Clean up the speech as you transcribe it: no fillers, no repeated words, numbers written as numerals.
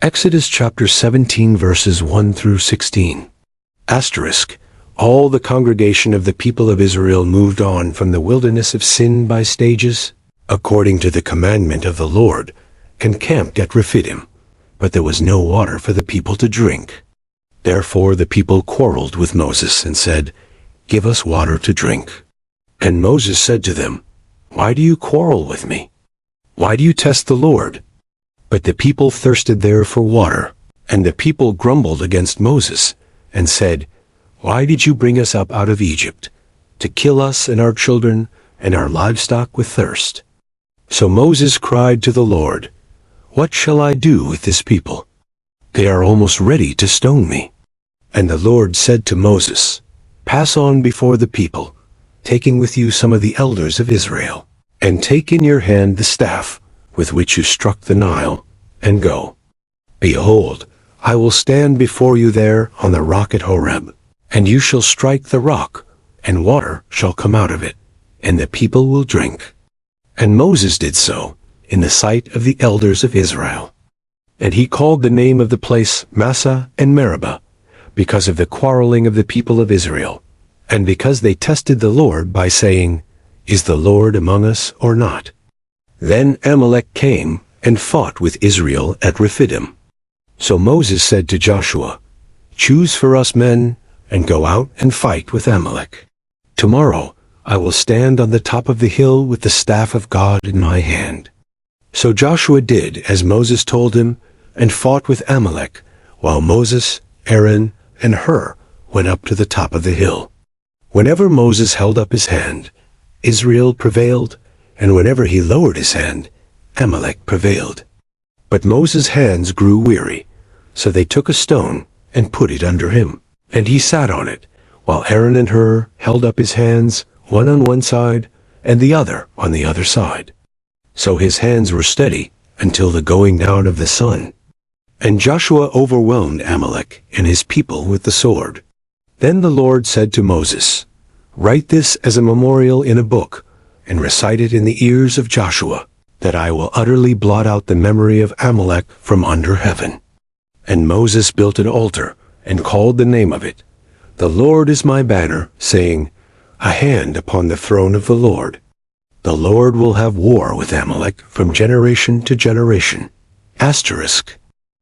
Exodus chapter 17 verses 1 through 16. Asterisk. All the congregation of the people of Israel moved on from the wilderness of Sin by stages, according to the commandment of the Lord, and camped at Rephidim. But there was no water for the people to drink. Therefore the people quarreled with Moses and said, "Give us water to drink." And Moses said to them, "Why do you quarrel with me? Why do you test the Lord?" But the people thirsted there for water, and the people grumbled against Moses, and said, "Why did you bring us up out of Egypt, to kill us and our children and our livestock with thirst?" So Moses cried to the Lord, "What shall I do with this people? They are almost ready to stone me." And the Lord said to Moses, "Pass on before the people, taking with you some of the elders of Israel, and take in your hand the staff with which you struck the Nile, and go. Behold, I will stand before you there on the rock at Horeb, and you shall strike the rock, and water shall come out of it, and the people will drink." And Moses did so in the sight of the elders of Israel. And he called the name of the place Massah and Meribah, because of the quarreling of the people of Israel, and because they tested the Lord by saying, "Is the Lord among us or not?" Then Amalek came and fought with Israel at Rephidim. So Moses said to Joshua, "Choose for us men, and go out and fight with Amalek. Tomorrow I will stand on the top of the hill with the staff of God in my hand." So Joshua did as Moses told him, and fought with Amalek, while Moses, Aaron, and Hur went up to the top of the hill. Whenever Moses held up his hand, Israel prevailed, and whenever he lowered his hand, Amalek prevailed. But Moses' hands grew weary, so they took a stone and put it under him, and he sat on it, while Aaron and Hur held up his hands, one on one side, and the other on the other side. So his hands were steady until the going down of the sun. And Joshua overwhelmed Amalek and his people with the sword. Then the Lord said to Moses, "Write this as a memorial in a book, and recite it in the ears of Joshua, that I will utterly blot out the memory of Amalek from under heaven." And Moses built an altar, and called the name of it, "The Lord is my banner," saying, "A hand upon the throne of the Lord. The Lord will have war with Amalek from generation to generation." Asterisk.